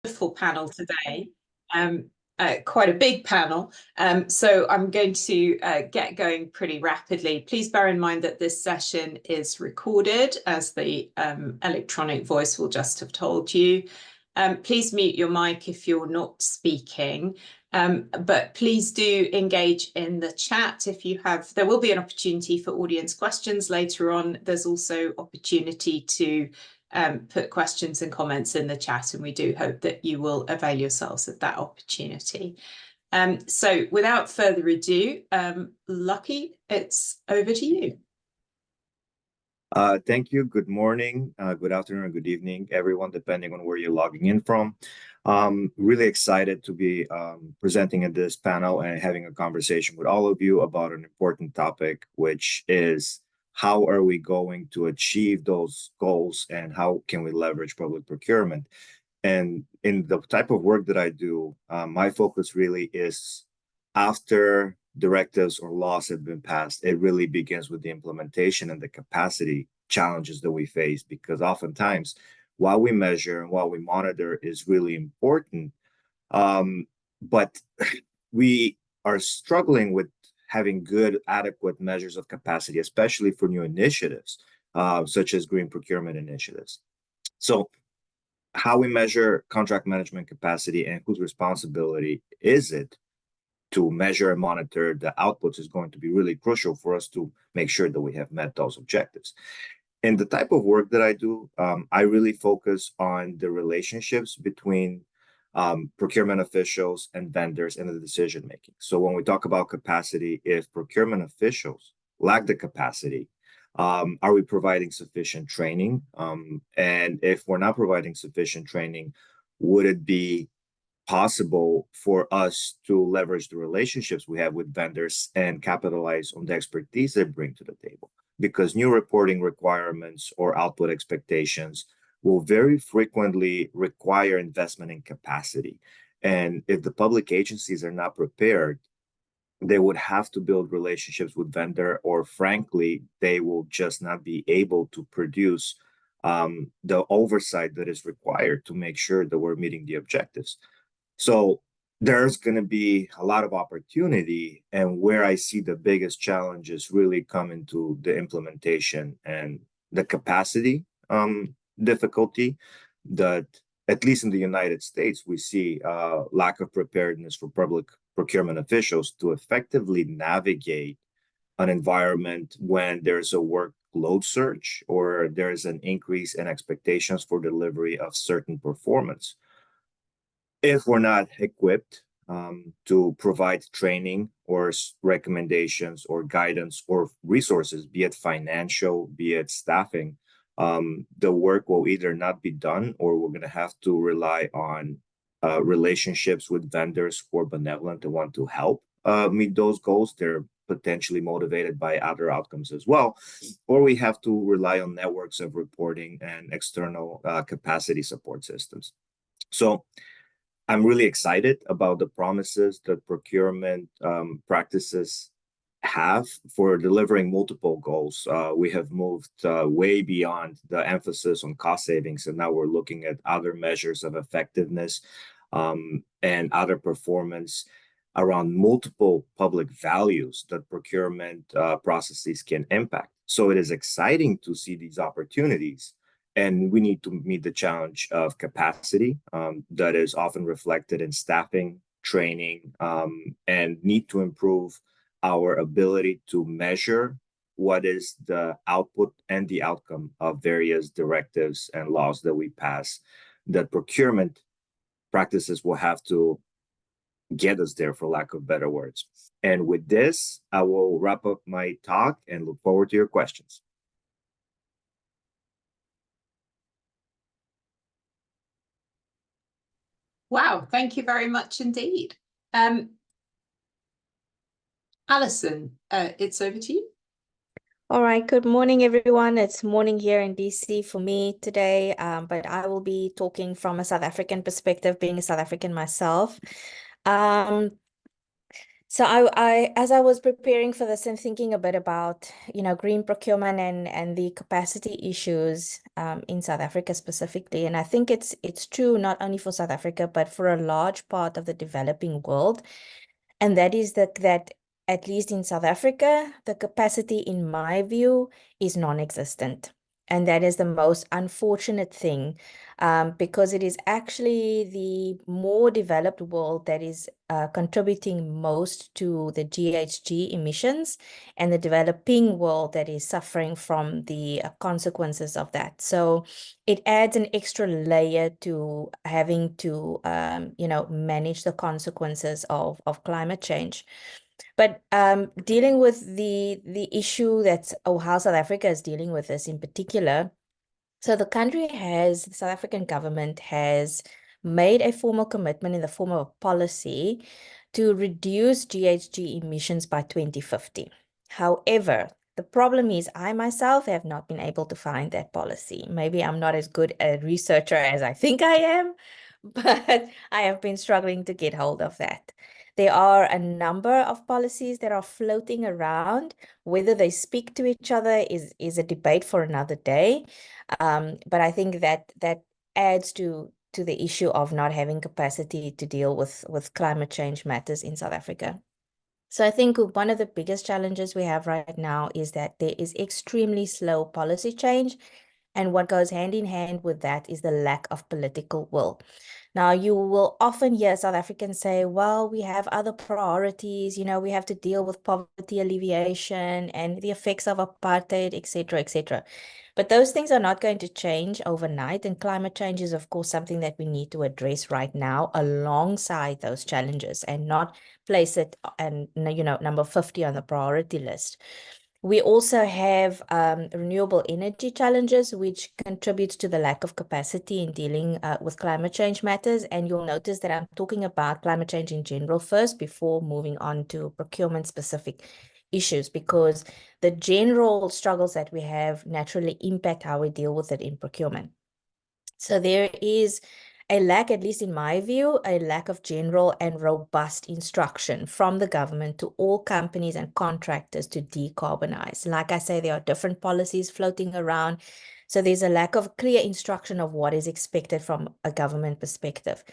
Wonderful panel today, quite a big panel. So I'm going to get going pretty rapidly. Please bear in mind that this session is recorded, as the electronic voice will just have told you. Please mute your mic if you're not speaking, but please do engage in the chat if you have. There will be an opportunity for audience questions later on. There's also opportunity to put questions and comments in the chat, and we do hope that you will avail yourselves of that opportunity. So without further ado, Lucky, it's over to you. Thank you. Good morning, good afternoon, and good evening, everyone, depending on where you're logging in from. Really excited to be presenting at this panel and having a conversation with all of you about an important topic, which is how are we going to achieve those goals and how can we leverage public procurement? And in the type of work that I do, my focus really is after directives or laws have been passed, it really begins with the implementation and the capacity challenges that we face, because oftentimes while we measure and while we monitor is really important, but we are struggling with having good, adequate measures of capacity, especially for new initiatives, such as green procurement initiatives. So how we measure contract management capacity and whose responsibility is it to measure and monitor the outputs is going to be really crucial for us to make sure that we have met those objectives. In the type of work that I do, I really focus on the relationships between procurement officials and vendors and the decision making. So when we talk about capacity, if procurement officials lack the capacity, are we providing sufficient training? And if we're not providing sufficient training, would it be possible for us to leverage the relationships we have with vendors and capitalize on the expertise they bring to the table? Because new reporting requirements or output expectations will very frequently require investment in capacity. And if the public agencies are not prepared, they would have to build relationships with vendor, or frankly, they will just not be able to produce the oversight that is required to make sure that we're meeting the objectives. So there's going to be a lot of opportunity, and where I see the biggest challenges really come into the implementation and the capacity difficulty that, at least in the United States, we see lack of preparedness for public procurement officials to effectively navigate an environment when there's a workload surge or there's an increase in expectations for delivery of certain performance. If we're not equipped to provide training or recommendations or guidance or resources, be it financial, be it staffing, the work will either not be done, or we're going to have to rely on relationships with vendors who are benevolent and want to help meet those goals. They're potentially motivated by other outcomes as well, or we have to rely on networks of reporting and external capacity support systems. So I'm really excited about the promises that procurement practices have for delivering multiple goals. We have moved way beyond the emphasis on cost savings, and now we're looking at other measures of effectiveness and other performance around multiple public values that procurement processes can impact. So it is exciting to see these opportunities. And we need to meet the challenge of capacity that is often reflected in staffing, training, and need to improve our ability to measure what is the output and the outcome of various directives and laws that we pass, that procurement practices will have to get us there, for lack of better words. And with this, I will wrap up my talk and look forward to your questions. Wow, thank you very much indeed. Alison, it's over to you. All right, good morning, everyone. It's morning here in DC for me today, but I will be talking from a South African perspective, being a South African myself. So as I was preparing for this and thinking a bit about, green procurement and the capacity issues in South Africa specifically, and I think it's true not only for South Africa, but for a large part of the developing world. And that is that at least in South Africa, the capacity, in my view, is non-existent. And that is the most unfortunate thing, because it is actually the more developed world that is contributing most to the GHG emissions, and the developing world that is suffering from the consequences of that. So it adds an extra layer to having to, manage the consequences of climate change. But dealing with the issue or how South Africa is dealing with this in particular. So the South African government has made a formal commitment in the form of a policy to reduce GHG emissions by 2050. However, the problem is I myself have not been able to find that policy. Maybe I'm not as good a researcher as I think I am, but I have been struggling to get hold of that. There are a number of policies that are floating around. Whether they speak to each other is a debate for another day. But I think that adds to the issue of not having capacity to deal with climate change matters in South Africa. So I think one of the biggest challenges we have right now is that there is extremely slow policy change. And what goes hand in hand with that is the lack of political will. Now, you will often hear South Africans say, well, we have other priorities, we have to deal with poverty alleviation and the effects of apartheid, etc., etc. But those things are not going to change overnight. And climate change is, of course, something that we need to address right now alongside those challenges, and not place it and number 50 on the priority list. We also have renewable energy challenges, which contributes to the lack of capacity in dealing with climate change matters. And you'll notice that I'm talking about climate change in general first before moving on to procurement specific issues, because the general struggles that we have naturally impact how we deal with it in procurement. So there is a lack, at least in my view, a lack of general and robust instruction from the government to all companies and contractors to decarbonize. Like I say, there are different policies floating around. So there's a lack of clear instruction of what is expected from a government perspective.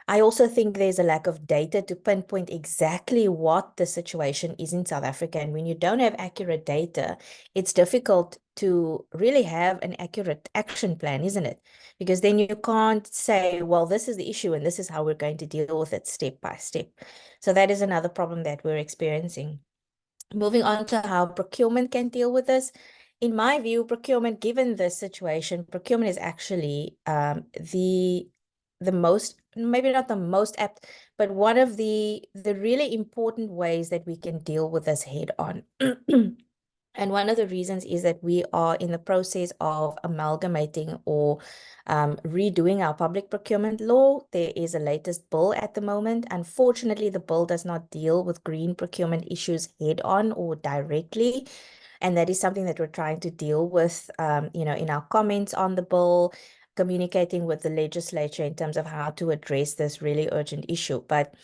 I also think there's a lack of data to pinpoint exactly what the situation is in South Africa. And when you don't have accurate data, it's difficult to really have an accurate action plan, isn't it? Because then you can't say, well, this is the issue and this is how we're going to deal with it step by step. So that is another problem that we're experiencing. Moving on to how procurement can deal with this. In my view, procurement, given this situation, procurement is actually the most, maybe not the most apt, but one of the really important ways that we can deal with this head on. And one of the reasons is that we are in the process of amalgamating or redoing our public procurement law. There is a latest bill at the moment. Unfortunately, the bill does not deal with green procurement issues head on or directly. And that is something that we're trying to deal with, in our comments on the bill, communicating with the legislature in terms of how to address this really urgent issue. But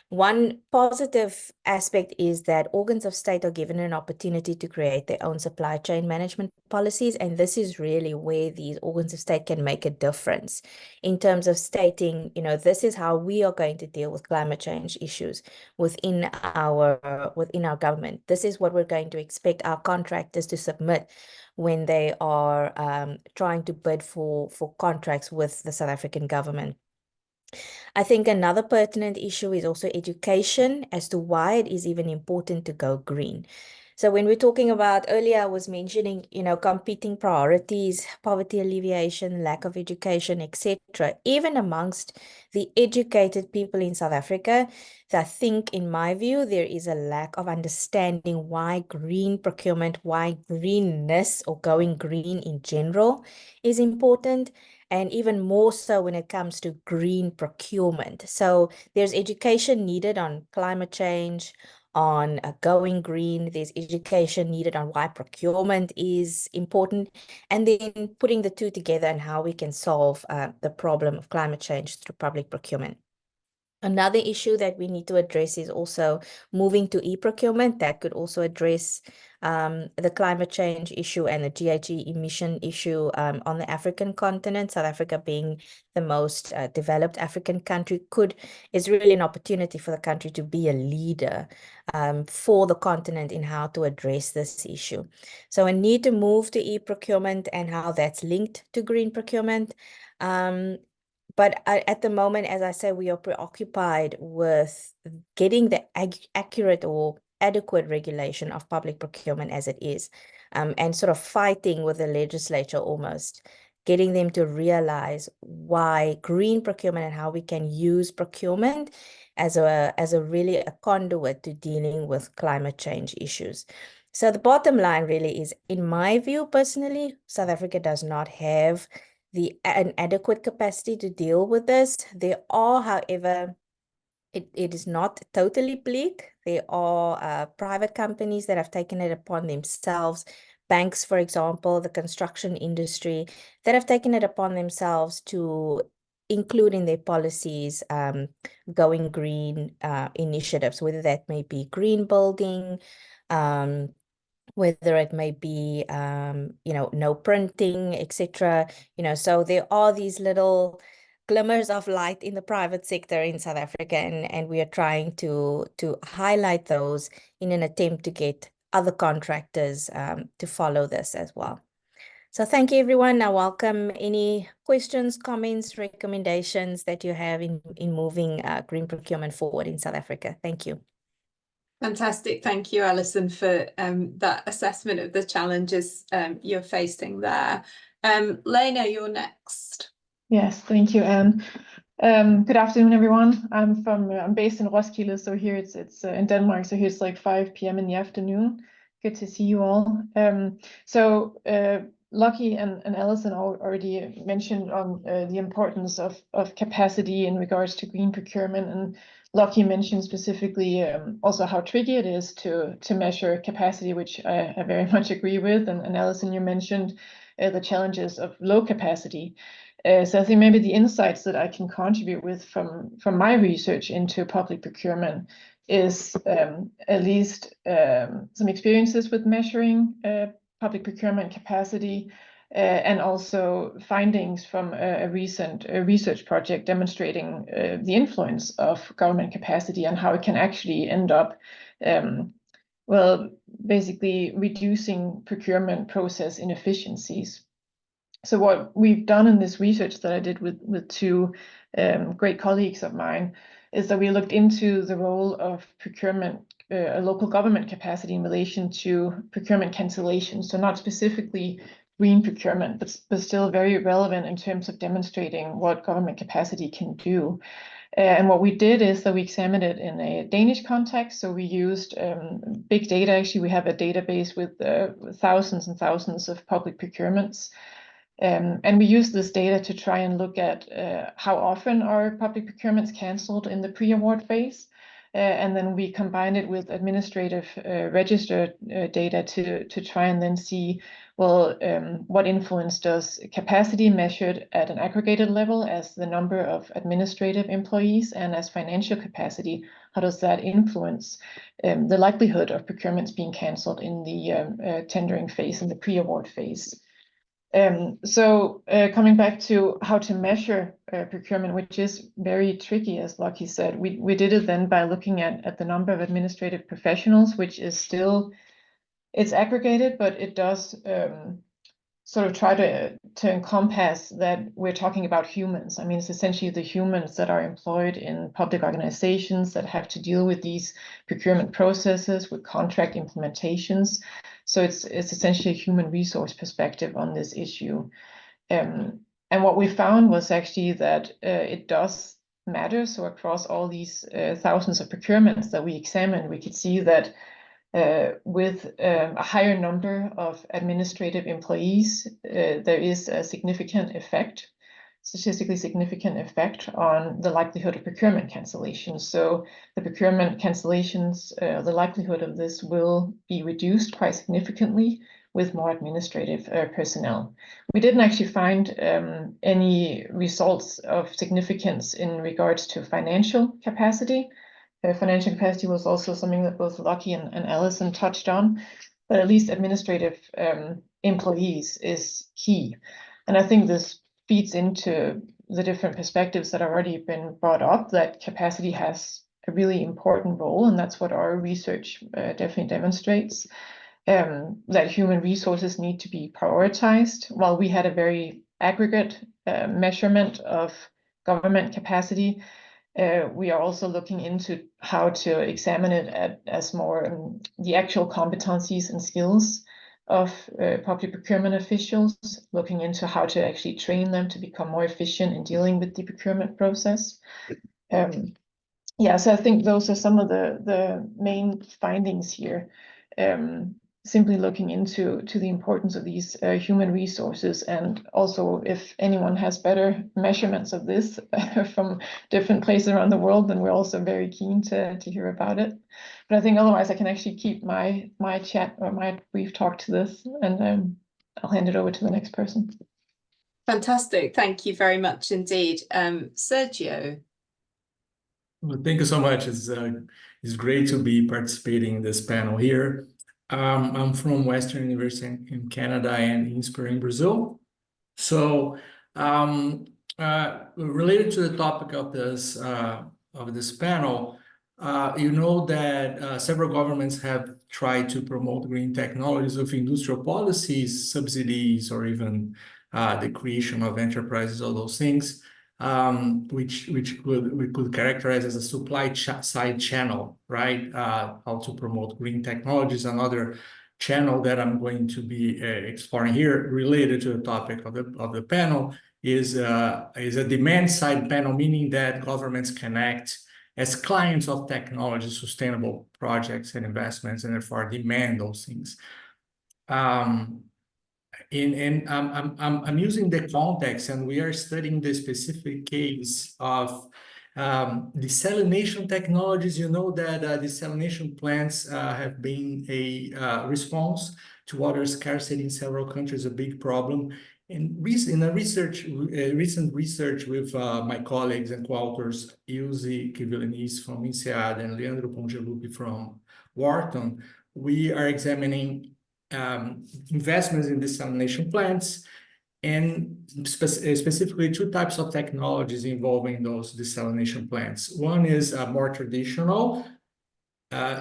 one positive aspect is that organs of state are given an opportunity to create their own supply chain management policies. And this is really where these organs of state can make a difference in terms of stating, this is how we are going to deal with climate change issues within our government. This is what we're going to expect our contractors to submit when they are trying to bid for contracts with the South African government. I think another pertinent issue is also education as to why it is even important to go green. So when we're talking about, earlier I was mentioning, competing priorities, poverty alleviation, lack of education, etc. Even amongst the educated people in South Africa, I think, in my view, there is a lack of understanding why green procurement, why greenness or going green in general is important. And even more so when it comes to green procurement. So there's education needed on climate change, on going green. There's education needed on why procurement is important, and then putting the two together and how we can solve the problem of climate change through public procurement. Another issue that we need to address is also moving to e-procurement. That could also address the climate change issue and the GHG emission issue on the African continent. South Africa being the most developed African country is really an opportunity for the country to be a leader for the continent in how to address this issue. So a need to move to e-procurement and how that's linked to green procurement. But at the moment, as I say, we are preoccupied with getting the accurate or adequate regulation of public procurement as it is, and sort of fighting with the legislature almost, getting them to realize why green procurement and how we can use procurement as a really a conduit to dealing with climate change issues. So the bottom line really is, in my view, personally, South Africa does not have an adequate capacity to deal with this. There are, however, it is not totally bleak. There are private companies that have taken it upon themselves, banks, for example, the construction industry, that have taken it upon themselves to include in their policies going green initiatives, whether that may be green building, whether it may be, no printing, etc. So there are these little glimmers of light in the private sector in South Africa, and we are trying to highlight those in an attempt to get other contractors to follow this as well. So thank you, everyone. I welcome any questions, comments, recommendations that you have in moving green procurement forward in South Africa. Thank you. Fantastic. Thank you, Alison, for that assessment of the challenges you're facing there. Lena, you're next. Yes, thank you, Anne. Good afternoon, everyone. I'm based in Roskilde, so here it's in Denmark, so here it's like 5 p.m. in the afternoon. Good to see you all. Lucky and Alison already mentioned on the importance of capacity in regards to green procurement, and Lucky mentioned specifically also how tricky it is to measure capacity, which I very much agree with. And Alison, you mentioned the challenges of low capacity. So I think maybe the insights that I can contribute with from my research into public procurement is at least some experiences with measuring public procurement capacity, and also findings from a recent research project demonstrating the influence of government capacity and how it can actually end up, basically reducing procurement process inefficiencies. So what we've done in this research that I did with two great colleagues of mine is that we looked into the role of procurement, local government capacity in relation to procurement cancellation. So not specifically green procurement, but still very relevant in terms of demonstrating what government capacity can do. And what we did is that we examined it in a Danish context. So we used big data. Actually, we have a database with thousands and thousands of public procurements. And we use this data to try and look at how often are public procurements cancelled in the pre-award phase. And then we combine it with administrative register data to try and then see, what influence does capacity measured at an aggregated level as the number of administrative employees and as financial capacity, how does that influence the likelihood of procurements being cancelled in the tendering phase, in the pre-award phase. Coming back to how to measure procurement, which is very tricky, as Lucky said, we did it then by looking at the number of administrative professionals, which is still, it's aggregated, but it does sort of try to encompass that we're talking about humans. I mean, it's essentially the humans that are employed in public organizations that have to deal with these procurement processes, with contract implementations. So it's essentially a human resource perspective on this issue. And what we found was actually that it does matter. So across all these thousands of procurements that we examined, we could see that with a higher number of administrative employees, there is a significant effect, statistically significant effect on the likelihood of procurement cancellations. So the procurement cancellations, the likelihood of this will be reduced quite significantly with more administrative personnel. We didn't actually find any results of significance in regards to financial capacity. Financial capacity was also something that both Lucky and Alison touched on, but at least administrative employees is key. And I think this feeds into the different perspectives that have already been brought up, that capacity has a really important role, and that's what our research definitely demonstrates, that human resources need to be prioritized. While we had a very aggregate measurement of government capacity, we are also looking into how to examine it as more the actual competencies and skills of public procurement officials, looking into how to actually train them to become more efficient in dealing with the procurement process. Yeah, so I think those are some of the main findings here. Simply looking into the importance of these human resources, and also if anyone has better measurements of this from different places around the world, then we're also very keen to hear about it. But I think otherwise I can actually keep my chat or my brief talk to this, and I'll hand it over to the next person. Fantastic. Thank you very much indeed. Sergio. Well, thank you so much. It's great to be participating in this panel here. I'm from Western University in Canada and INSPIR in Brazil. So related to the topic of this panel, you know that several governments have tried to promote green technologies with industrial policies, subsidies, or even the creation of enterprises, all those things, which we could characterize as a supply side channel, right? How to promote green technologies. Another channel that I'm going to be exploring here, related to the topic of the panel, is a demand side panel, meaning that governments can act as clients of technology, sustainable projects and investments, and therefore demand those things. I'm using the context, and we are studying the specific case of desalination technologies. You know that desalination plants have been a response to water scarcity in several countries, a big problem. In recent research with my colleagues and co-authors, Ilse Kivilanis from INSEAD and Leandro Pongelupi from Wharton, we are examining investments in desalination plants, and specifically two types of technologies involving those desalination plants. One is more traditional,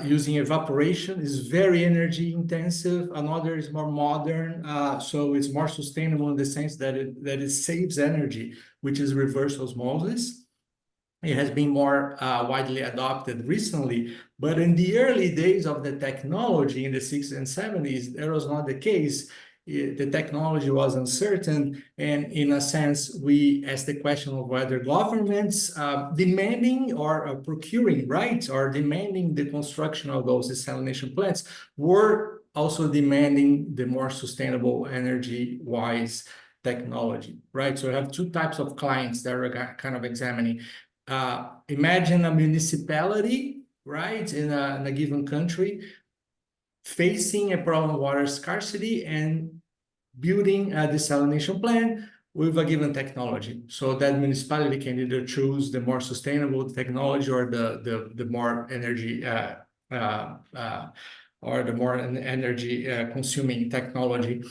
using evaporation, is very energy intensive. Another is more modern, so it's more sustainable in the sense that it saves energy, which is reverse osmosis. It has been more widely adopted recently, but in the early days of the technology in the 60s and 70s, that was not the case. The technology was uncertain, and in a sense, we asked the question of whether governments demanding or procuring, right, or demanding the construction of those desalination plants were also demanding the more sustainable energy-wise technology, right? So we have two types of clients that we're kind of examining. Imagine a municipality, right, in a given country, facing a problem of water scarcity and building a desalination plant with a given technology. So that municipality can either choose the more sustainable technology or the more energy consuming technology.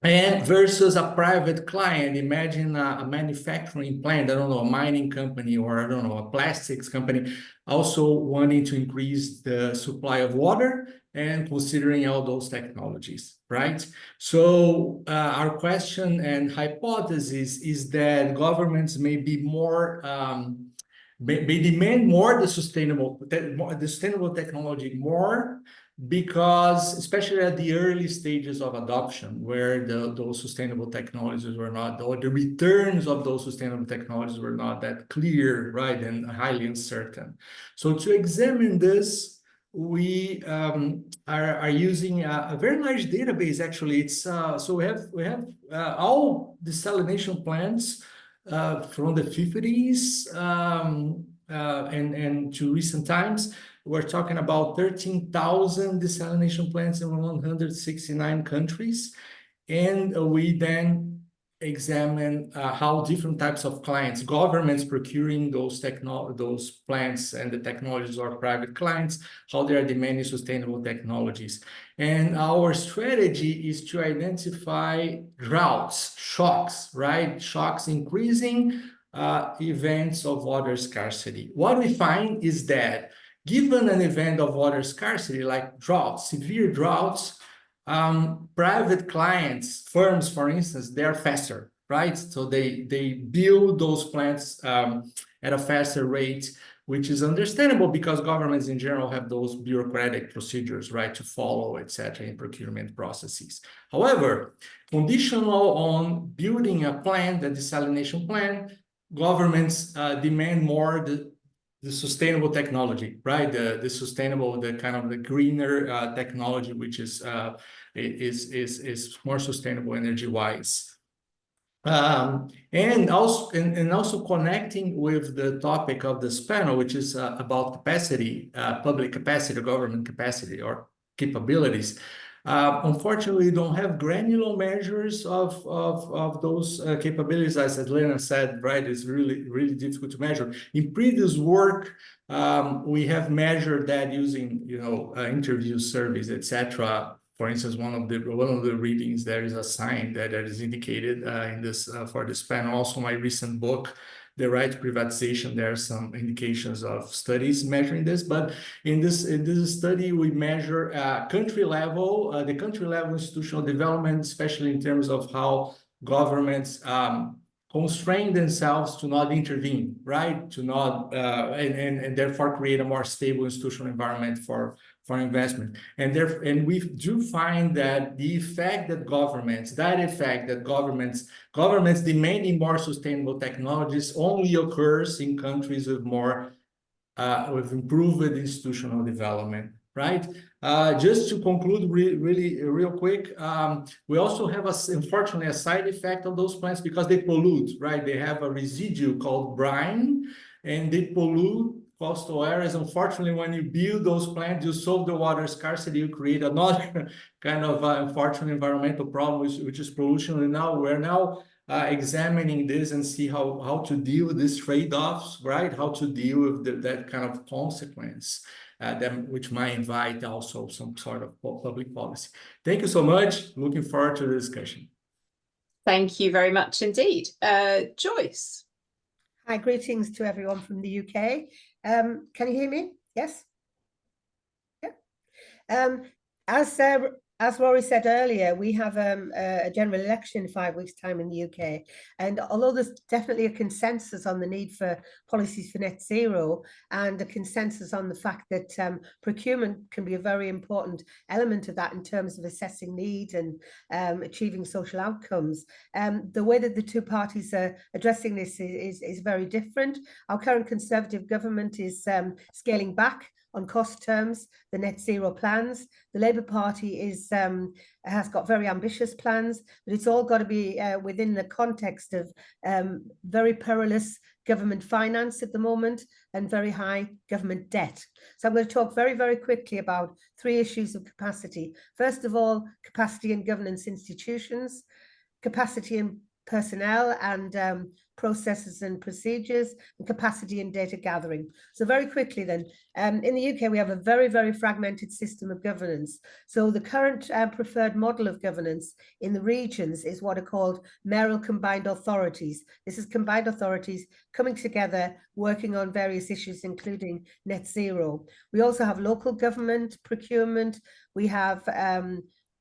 And versus a private client, imagine a manufacturing plant, I don't know, a mining company, or I don't know, a plastics company, also wanting to increase the supply of water and considering all those technologies, right? So our question and hypothesis is that governments may be more, may demand more the sustainable technology more, because especially at the early stages of adoption, where those sustainable technologies were not, or the returns of those sustainable technologies were not that clear, right, and highly uncertain. So to examine this, we are using a very large database. Actually, it's so we have all desalination plants from the 50s and to recent times. we're talking about 13,000 desalination plants in 169 countries. And we then examine how different types of clients, governments procuring those plants and the technologies, or private clients, how they are demanding sustainable technologies. And our strategy is to identify droughts, shocks, right? Shocks, increasing events of water scarcity. What we find is that given an event of water scarcity, like droughts, severe droughts, private clients, firms, for instance, they're faster, right? So they build those plants at a faster rate, which is understandable because governments in general have those bureaucratic procedures, right, to follow, etc., in procurement processes. However, conditional on building a plant, the desalination plant, governments demand more the sustainable technology, right? The sustainable, the kind of the greener technology, which is more sustainable energy-wise. And also connecting with the topic of this panel, which is about capacity, public capacity, government capacity, or capabilities. Unfortunately, we don't have granular measures of those capabilities. As Lena said, right, it's really difficult to measure. In previous work, we have measured that using, interviews, surveys, etc. For instance, one of the readings, there is a sign that is indicated in this for this panel. Also, my recent book, The Right to Privatization, there are some indications of studies measuring this. But in this study, we measure country level, the country level institutional development, especially in terms of how governments constrain themselves to not intervene, right? To not and therefore create a more stable institutional environment for investment. And we do find that the effect that governments demanding more sustainable technologies only occurs in countries with more with improved institutional development, right? Just to conclude really real quick, we also have, unfortunately, a side effect of those plants because they pollute, right? They have a residue called brine, and they pollute coastal areas. Unfortunately, when you build those plants, you solve the water scarcity, you create another kind of unfortunate environmental problem, which is pollution. And now we're examining this and see how to deal with these trade-offs, right? How to deal with that kind of consequence, which might invite also some sort of public policy. Thank you so much. Looking forward to the discussion. Thank you very much indeed. Joyce. Hi, greetings to everyone from the UK. Can you hear me? Yes? Yeah. As Rory said earlier, we have a general election in 5 weeks' time in the UK. And although there's definitely a consensus on the need for policies for net zero and a consensus on the fact that procurement can be a very important element of that in terms of assessing needs and achieving social outcomes, the way that the two parties are addressing this is very different. Our current Conservative government is scaling back on cost terms, the net zero plans. The Labour Party has got very ambitious plans, but it's all got to be within the context of very perilous government finance at the moment and very high government debt. So I'm going to talk very, very quickly about 3 issues of capacity. First of all, capacity in governance institutions, capacity in personnel and processes and procedures, and capacity in data gathering. So very quickly then, in the UK, we have a very, very fragmented system of governance. So the current preferred model of governance in the regions is what are called mayoral combined authorities. This is combined authorities coming together, working on various issues, including net zero. We also have local government procurement. We have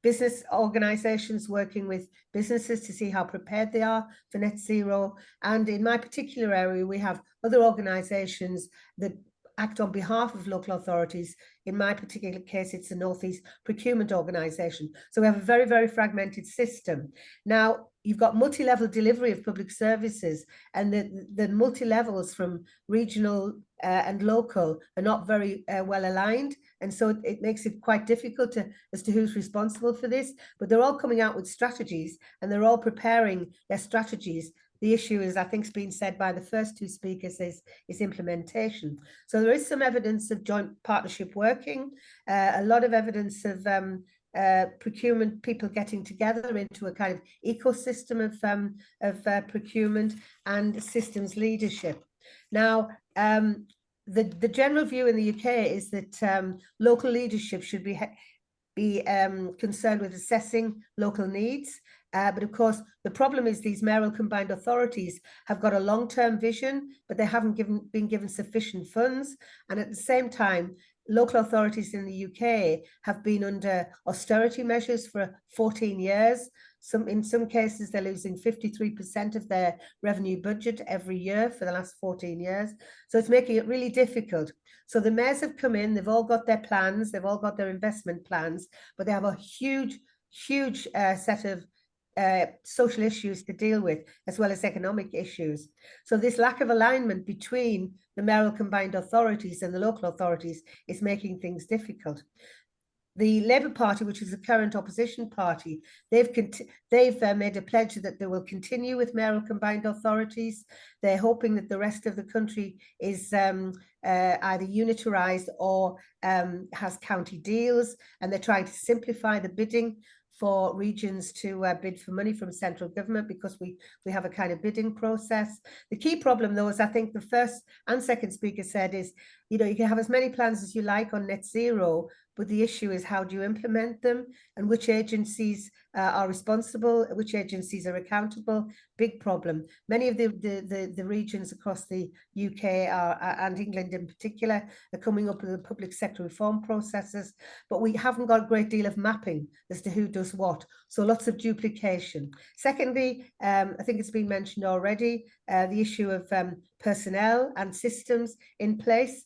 business organizations working with businesses to see how prepared they are for net zero. And in my particular area, we have other organizations that act on behalf of local authorities. In my particular case, it's the Northeast Procurement Organisation. So we have a very, very fragmented system. Now, you've got multi-level delivery of public services, and the multi-levels from regional and local are not very well aligned. And so it makes it quite difficult as to who's responsible for this. But they're all coming out with strategies, and they're all preparing their strategies the issue is, I think it's been said by the first two speakers, is implementation. So there is some evidence of joint partnership working, a lot of evidence of procurement people getting together into a kind of ecosystem of procurement and systems leadership. Now, the general view in the UK is that local leadership should be concerned with assessing local needs. But of course, the problem is these mayoral combined authorities have got a long-term vision, but they haven't been given sufficient funds. And at the same time, local authorities in the UK have been under austerity measures for 14 years. In some cases, they're losing 53% of their revenue budget every year for the last 14 years. So it's making it really difficult. So the mayors have come in, they've all got their plans, they've all got their investment plans, but they have a huge set of social issues to deal with, as well as economic issues. So this lack of alignment between the mayoral combined authorities and the local authorities is making things difficult. The Labour Party, which is the current opposition party, they've made a pledge that they will continue with mayoral combined authorities. They're hoping that the rest of the country is either unitarised or has county deals, and they're trying to simplify the bidding for regions to bid for money from central government, because we have a kind of bidding process. The key problem, though, as I think the first and second speaker said, is, you know, you can have as many plans as you like on net zero, but the issue is how do you implement them, and which agencies are responsible, which agencies are accountable. Big problem. Many of the regions across the UK and England in particular are coming up with the public sector reform processes, but we haven't got a great deal of mapping as to who does what. So lots of duplication. Secondly, I think it's been mentioned already, the issue of personnel and systems in place.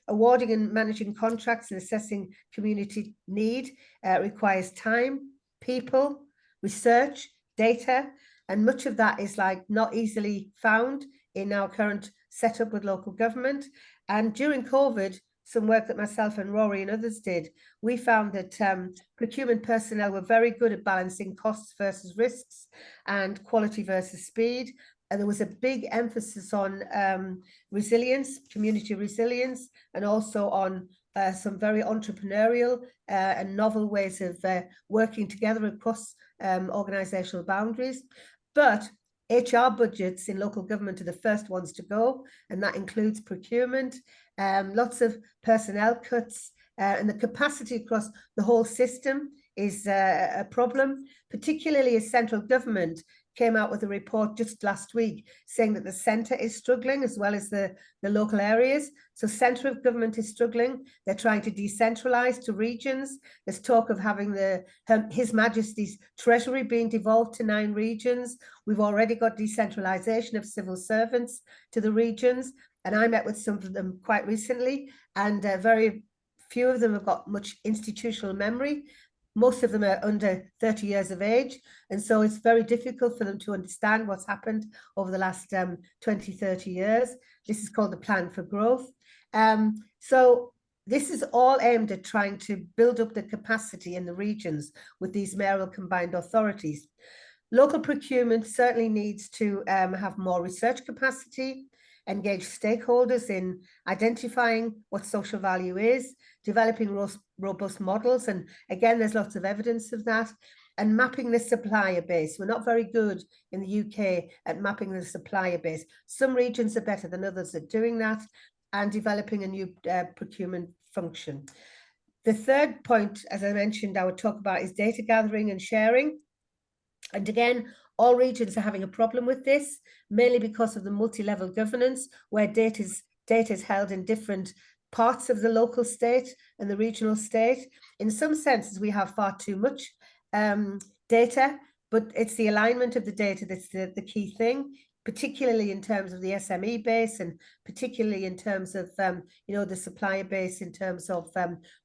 Awarding and managing contracts and assessing community need requires time, people, research, data, and much of that is like not easily found in our current setup with local government. And during COVID, some work that myself and Rory and others did, we found that procurement personnel were very good at balancing costs versus risks and quality versus speed. And there was a big emphasis on resilience, community resilience, and also on some very entrepreneurial and novel ways of working together across organisational boundaries. But HR budgets in local government are the first ones to go, and that includes procurement, lots of personnel cuts, and the capacity across the whole system is a problem, particularly as central government came out with a report just last week saying that the centre is struggling as well as the local areas. So centre of government is struggling. They're trying to decentralise to regions. There's talk of having His Majesty's Treasury being devolved to 9 regions. We've already got decentralisation of civil servants to the regions. And I met with some of them quite recently, and very few of them have got much institutional memory. Most of them are under 30 years of age. And so it's very difficult for them to understand what's happened over the last 20, 30 years. This is called the Plan for Growth. So this is all aimed at trying to build up the capacity in the regions with these mayoral combined authorities. Local procurement certainly needs to have more research capacity, engage stakeholders in identifying what social value is, developing robust models, and again, there's lots of evidence of that, and mapping the supplier base. We're not very good in the UK at mapping the supplier base. Some regions are better than others at doing that, and developing a new procurement function. The third point, as I mentioned, I would talk about is data gathering and sharing. And again, all regions are having a problem with this, mainly because of the multi-level governance, where data is held in different parts of the local state and the regional state. In some senses, we have far too much data, but it's the alignment of the data that's the key thing, particularly in terms of the SME base, and particularly in terms of the supplier base, in terms of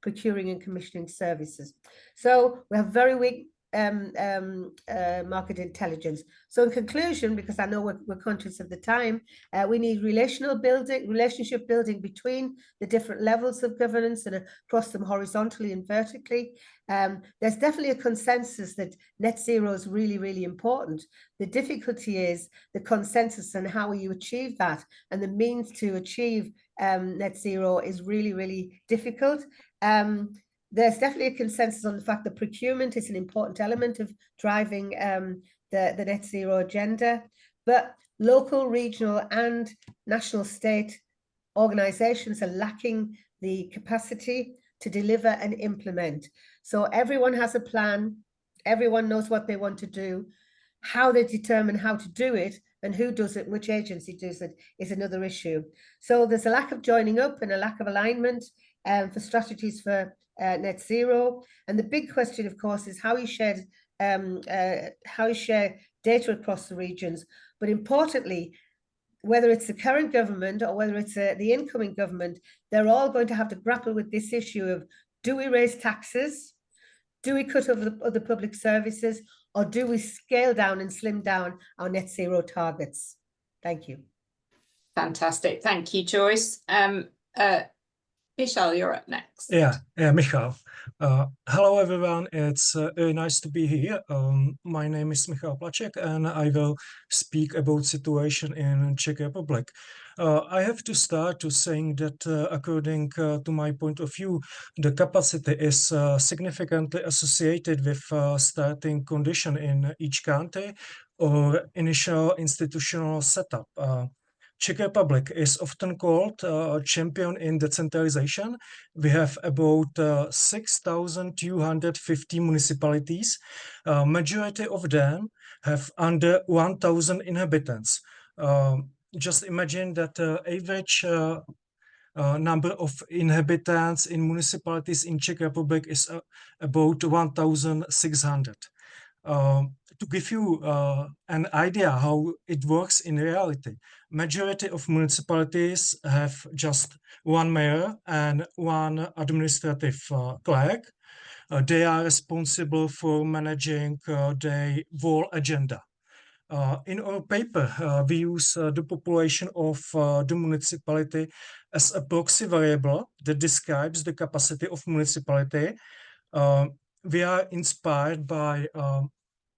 procuring and commissioning services. So we have very weak market intelligence. So in conclusion, because I know we're conscious of the time, we need relationship building between the different levels of governance and across them horizontally and vertically. There's definitely a consensus that net zero is really, really important. The difficulty is the consensus and how you achieve that, and the means to achieve net zero is really, really difficult. There's definitely a consensus on the fact that procurement is an important element of driving the net zero agenda, but local, regional and national state organizations are lacking the capacity to deliver and implement. So everyone has a plan, everyone knows what they want to do. How they determine how to do it and who does it, which agency does it, is another issue. So there's a lack of joining up and a lack of alignment for strategies for net zero. And the big question, of course, is how you share data across the regions. But importantly, whether it's the current government or whether it's the incoming government, they're all going to have to grapple with this issue of, do we raise taxes? Do we cut other public services? Or do we scale down and slim down our net zero targets? Thank you. Fantastic. Thank you, Joyce. Michal, you're up next. Yeah, Michal. Hello, everyone. It's very nice to be here. My name is Michal Plaček, and I will speak about situation in Czech Republic. I have to start to saying that according to my point of view, the capacity is significantly associated with starting condition in each country or initial institutional setup. Czech Republic is often called a champion in decentralization. We have about 6,250 municipalities. Majority of them have under 1,000 inhabitants. Just imagine that average number of inhabitants in municipalities in Czech Republic is about 1,600. To give you an idea how it works in reality, majority of municipalities have just one mayor and one administrative clerk. They are responsible for managing the whole agenda. In our paper, we use the population of the municipality as a proxy variable that describes the capacity of municipality. We are inspired by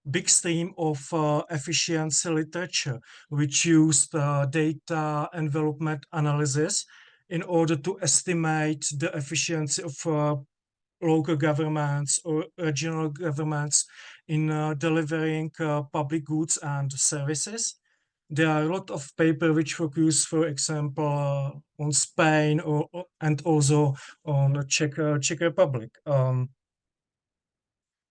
big stream of efficiency literature, which used data envelopment analysis in order to estimate the efficiency of local governments or regional governments in delivering public goods and services. There are a lot of paper which focus, for example, on Spain and also on Czech Republic.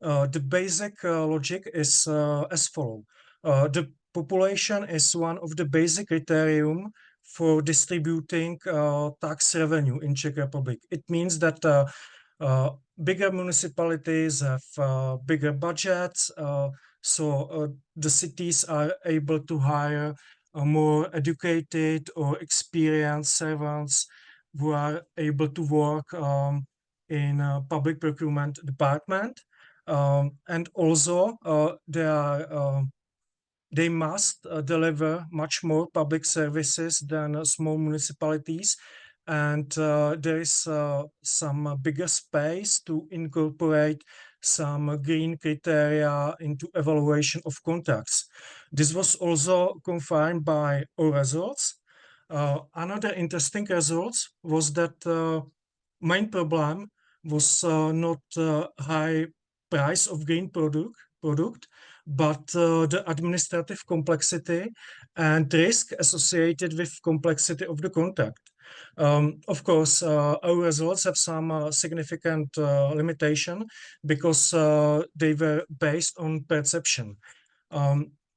The basic logic is as follows. The population is one of the basic criterion for distributing tax revenue in Czech Republic. It means that bigger municipalities have bigger budgets, so the cities are able to hire more educated or experienced servants who are able to work in a public procurement department. And also they must deliver much more public services than small municipalities, and there is some bigger space to incorporate some green criteria into evaluation of contracts. This was also confirmed by our results. Another interesting result was that main problem was not high price of green product, but the administrative complexity and risk associated with complexity of the contract. Of course, our results have some significant limitation because they were based on perception.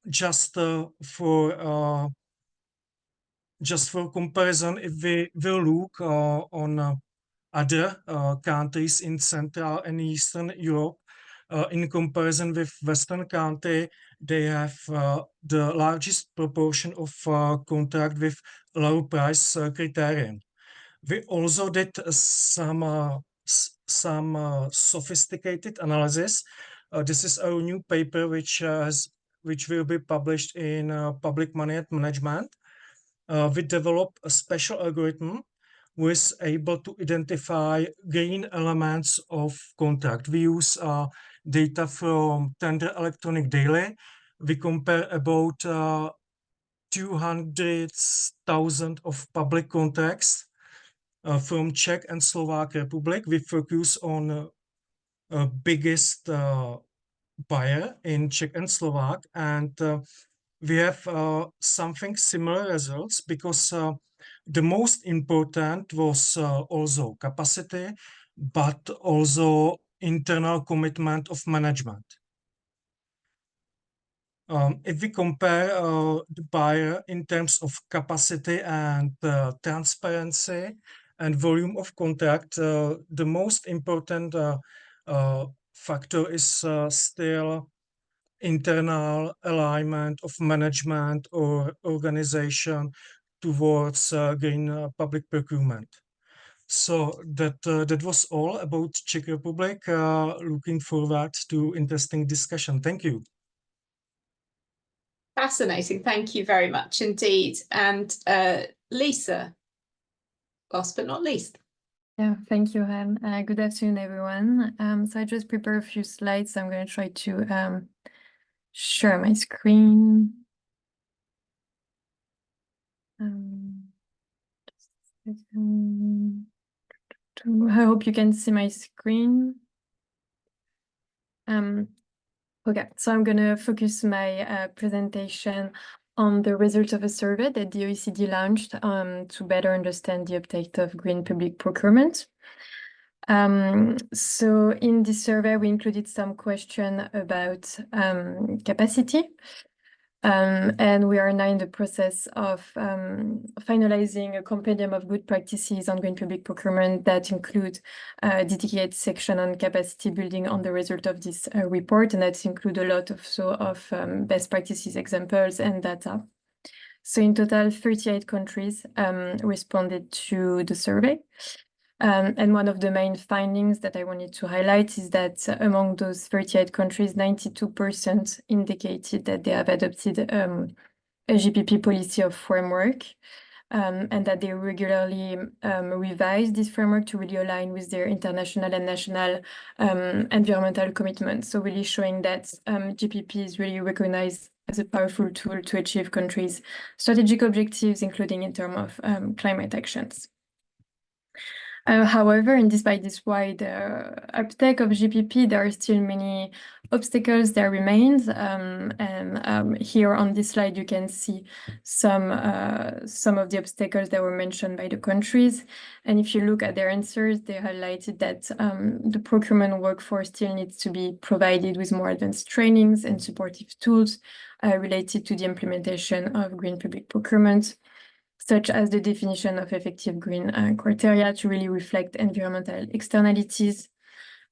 Just for comparison, if we will look on other countries in Central and Eastern Europe, in comparison with Western country, they have the largest proportion of contract with low price criterion. We also did some sophisticated analysis This is a new paper which will be published in Public Money and Management. We developed a special algorithm which is able to identify green elements of contract. We use data from Tender Electronic Daily. We compare about 200,000 of public contracts from Czech and Slovak Republic. We focus on biggest buyer in Czech and Slovak, and we have something similar results because the most important was also capacity, but also internal commitment of management. If we compare the buyer in terms of capacity and transparency and volume of contract, the most important factor is still internal alignment of management or organization towards green public procurement. So that was all about Czech Republic. Looking forward to interesting discussion. Thank you. Fascinating. Thank you very much indeed. And Lisa, last but not least. Yeah, thank you, Han. Good afternoon, everyone. So I just prepared a few slides. I'm going to try to share my screen. Just a second. I hope you can see my screen. Okay, so I'm going to focus my presentation on the results of a survey that the OECD launched to better understand the uptake of green public procurement. So in this survey, we included some questions about capacity. And we are now in the process of finalizing a compendium of good practices on green public procurement that include a dedicated section on capacity building on the result of this report, and that include a lot of best practices examples and data. So in total, 38 countries responded to the survey. And one of the main findings that I wanted to highlight is that among those 38 countries, 92% indicated that they have adopted a GPP policy of framework, and that they regularly revise this framework to really align with their international and national environmental commitments. So really showing that GPP is really recognized as a powerful tool to achieve countries' strategic objectives, including in terms of climate actions. However, and despite this wide uptake of GPP, there are still many obstacles that remain. And here on this slide, you can see some of the obstacles that were mentioned by the countries. And if you look at their answers, they highlighted that the procurement workforce still needs to be provided with more advanced trainings and supportive tools related to the implementation of green public procurement, such as the definition of effective green criteria to really reflect environmental externalities,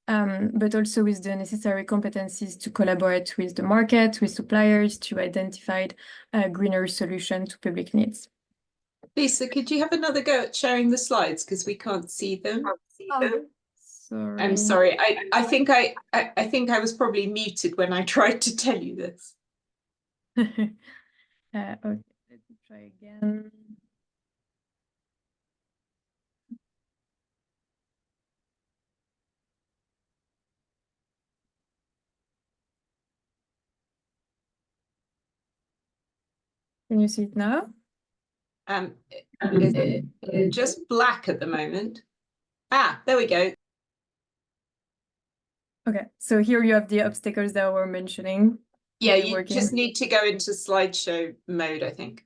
but also with the necessary competencies to collaborate with the market, with suppliers, to identify a greener solution to public needs. Lisa, could you have another go at sharing the slides because we can't see them? Sorry. I'm sorry. I think I was probably muted when I tried to tell you this. Okay, let me try again. Can you see it now? Just black at the moment. Ah, there we go. Okay, so here you have the obstacles that we're mentioning. Yeah, you just need to go into slideshow mode, I think,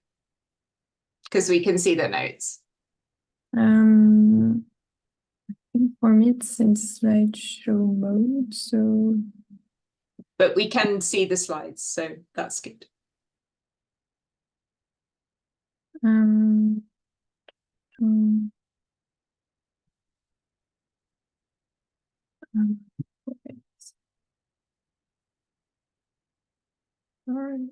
because we can see the notes. I think for me it's in slideshow mode, so. But we can see the slides, so that's good. Okay. Sorry.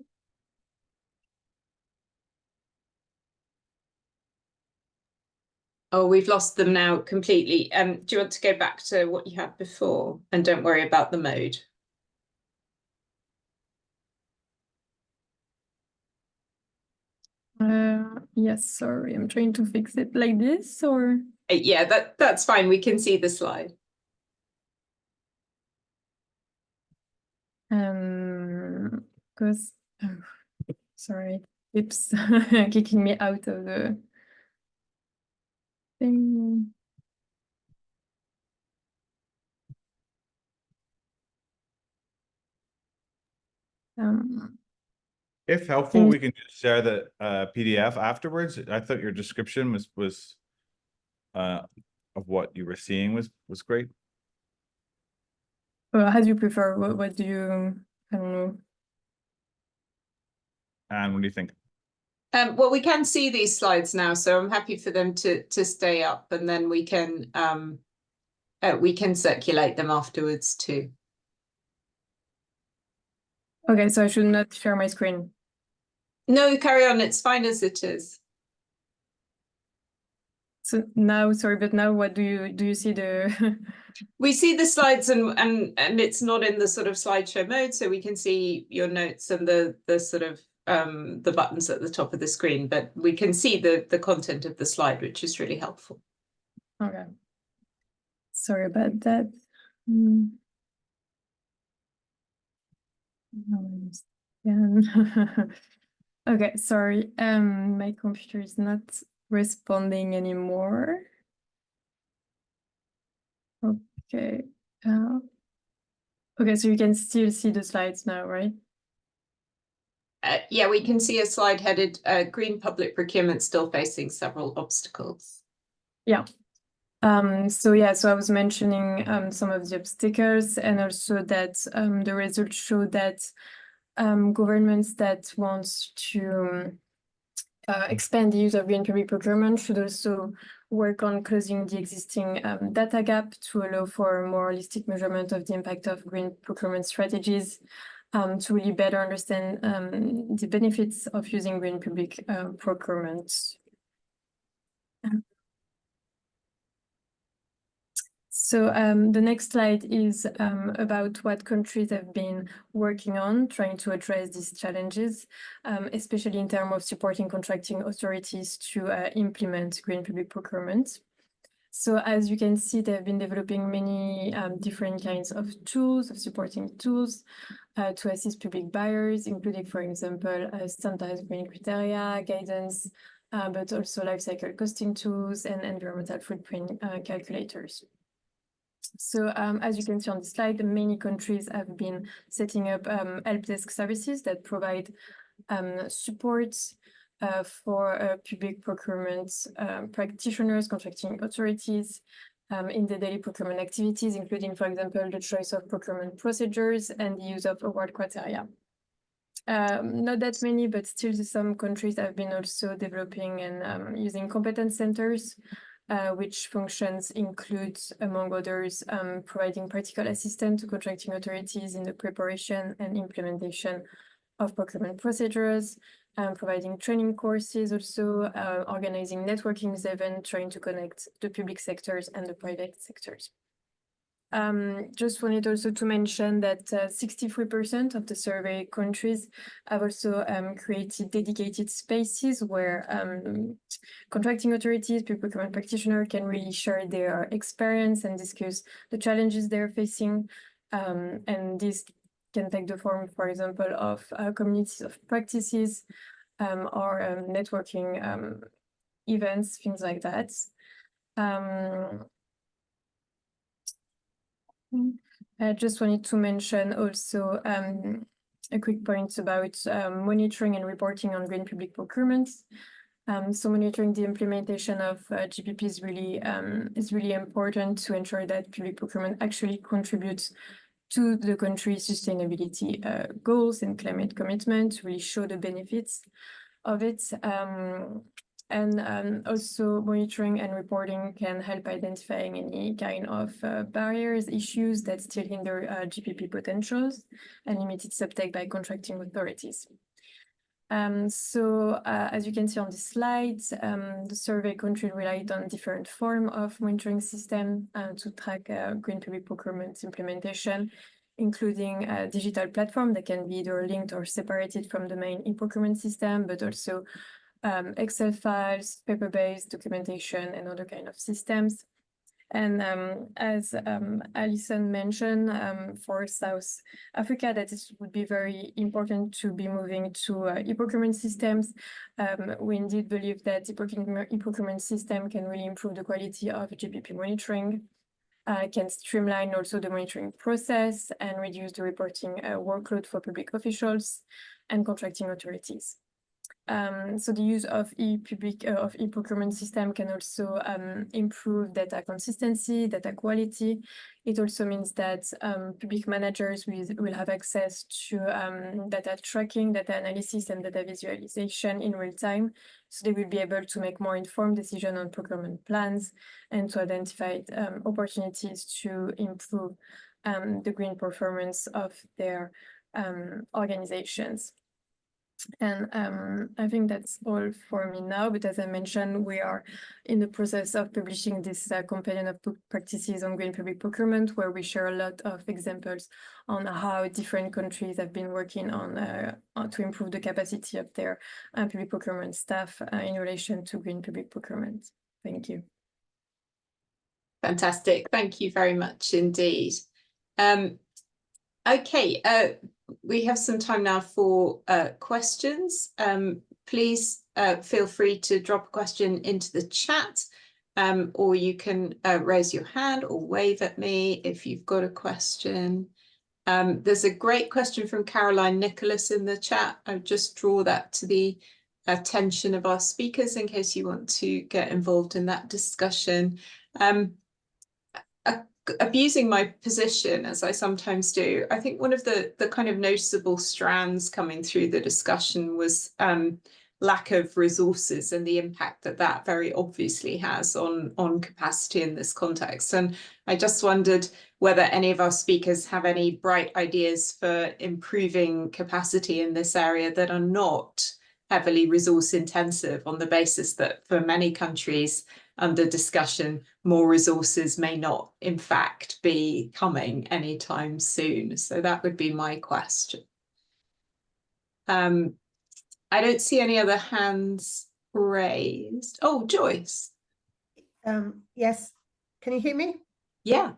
Oh, we've lost them now completely. Do you want to go back to what you had before? And don't worry about the mode. Yes, sorry, I'm trying to fix it like this, or Yeah, that's fine. We can see the slide. Because sorry, it's kicking me out of the thing. If helpful, we can just share the PDF afterwards. I thought your description was of what you were seeing was great. How do you prefer? What do you? I don't know. And what do you think? Well, we can see these slides now, so I'm happy for them to stay up, and then we can circulate them afterwards too. Okay, so I should not share my screen. No, carry on. It's fine as it is. So now, sorry, but now what do you see the? We see the slides and it's not in the sort of slideshow mode, so we can see your notes and the sort of the buttons at the top of the screen, but we can see the content of the slide, which is really helpful. Okay. Sorry about that. Okay, sorry. My computer is not responding anymore. Okay. Okay, so you can still see the slides now, right? Yeah, we can see a slide headed Green Public Procurement still facing several obstacles. Yeah. So I was mentioning some of the obstacles, and also that the results show that governments that want to expand the use of green public procurement should also work on closing the existing data gap to allow for more holistic measurement of the impact of green procurement strategies, to really better understand the benefits of using green public procurement. So the next slide is about what countries have been working on trying to address these challenges, especially in terms of supporting contracting authorities to implement green public procurement. So as you can see, they've been developing many different kinds of tools, of supporting tools to assist public buyers, including, for example, standardized green criteria, guidance, but also life cycle costing tools and environmental footprint calculators. So as you can see on the slide, many countries have been setting up help desk services that provide support for public procurement practitioners, contracting authorities in the daily procurement activities, including, for example, the choice of procurement procedures and the use of award criteria. Not that many, but still some countries have been also developing and using competence centers, which functions include, among others, providing practical assistance to contracting authorities in the preparation and implementation of procurement procedures, providing training courses, also organizing networking events, trying to connect the public sectors and the private sectors. Just wanted also to mention that 63% of the survey countries have also created dedicated spaces where contracting authorities, public procurement practitioners can really share their experience and discuss the challenges they're facing. And this can take the form, for example, of communities of practices or networking events, things like that. I just wanted to mention also a quick point about monitoring and reporting on green public procurement. So monitoring the implementation of GPP is really important to ensure that public procurement actually contributes to the country's sustainability goals and climate commitment, to really show the benefits of it. And also monitoring and reporting can help identifying any kind of barriers, issues that still hinder GPP potentials and limit its uptake by contracting authorities. So as you can see on the slides, the survey country relied on different forms of monitoring system to track green public procurement implementation, including a digital platform that can be either linked or separated from the main e-procurement system, but also Excel files, paper-based documentation, and other kind of systems. And as Alison mentioned, for South Africa, that it would be very important to be moving to e-procurement systems. We indeed believe that e-procurement system can really improve the quality of GPP monitoring, can streamline also the monitoring process and reduce the reporting workload for public officials and contracting authorities. So the use of e-procurement system can also improve data consistency, data quality. It also means that public managers will have access to data tracking, data analysis, and data visualization in real time. So they will be able to make more informed decisions on procurement plans and to identify opportunities to improve the green performance of their organizations. And I think that's all for me now, but as I mentioned, we are in the process of publishing this companion of book practices on green public procurement, where we share a lot of examples on how different countries have been working on to improve the capacity of their public procurement staff in relation to green public procurement. Thank you. Fantastic. Thank you very much indeed. Okay, we have some time now for questions. Please feel free to drop a question into the chat, or you can raise your hand or wave at me if you've got a question. There's a great question from Caroline Nicholas in the chat. I'll just draw that to the attention of our speakers in case you want to get involved in that discussion. Abusing my position, as I sometimes do, I think one of the kind of noticeable strands coming through the discussion was lack of resources and the impact that that very obviously has on capacity in this context. And I just wondered whether any of our speakers have any bright ideas for improving capacity in this area that are not heavily resource intensive, on the basis that for many countries under discussion, more resources may not, in fact, be coming anytime soon. So that would be my question. I don't see any other hands raised. Oh, Joyce. Yes, can you hear me? Yeah.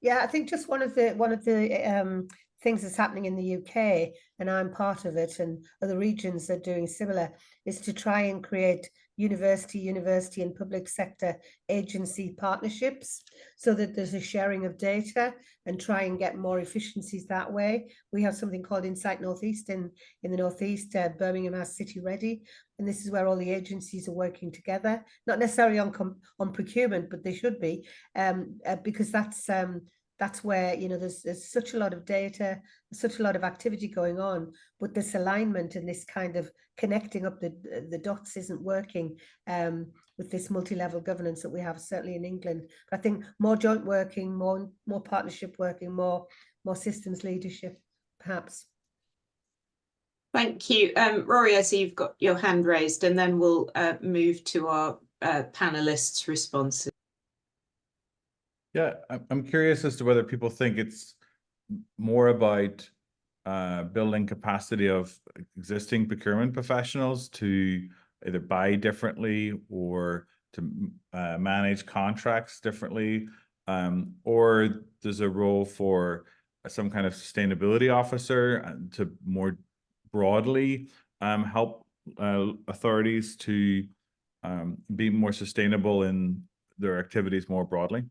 Yeah. I think just one of the things that's happening in the UK, and I'm part of it, and other regions are doing similar, is to try and create university and public sector agency partnerships so that there's a sharing of data and try and get more efficiencies that way. We have something called Insight Northeast in the Northeast. Birmingham has City Ready, and this is where all the agencies are working together, not necessarily on procurement, but they should be, because that's where, you know, there's such a lot of data, such a lot of activity going on, but this alignment and this kind of connecting up the dots isn't working with this multi-level governance that we have, certainly in England. But I think more joint working, more partnership working, more systems leadership, perhaps. Thank you. Rory, I see you've got your hand raised, and then we'll move to our panelists' responses. Yeah, I'm curious as to whether people think it's more about building capacity of existing procurement professionals to either buy differently or to manage contracts differently, or there's a role for some kind of sustainability officer to more broadly help authorities to be more sustainable in their activities more broadly?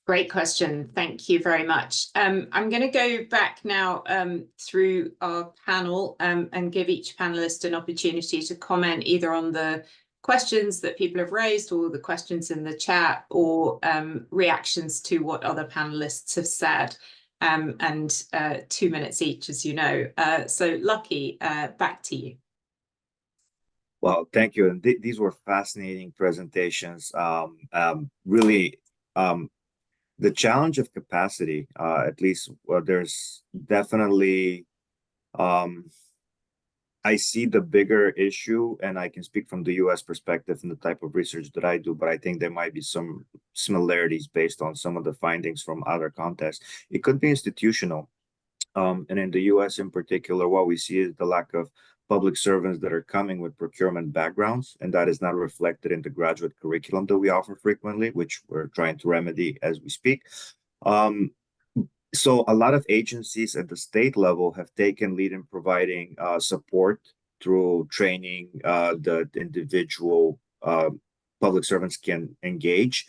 Great question. Thank you very much. I'm going to go back now through our panel and give each panelist an opportunity to comment either on the questions that people have raised or the questions in the chat, or reactions to what other panelists have said, and 2 minutes each, as you know. So Lucky, back to you. Well, thank you. And these were fascinating presentations. Really, the challenge of capacity, at least there's definitely, I see the bigger issue, and I can speak from the US perspective and the type of research that I do, but I think there might be some similarities based on some of the findings from other contexts. It could be institutional. And in the US in particular, what we see is the lack of public servants that are coming with procurement backgrounds, and that is not reflected in the graduate curriculum that we offer frequently, which we're trying to remedy as we speak. So a lot of agencies at the state level have taken lead in providing support through training the individual public servants can engage.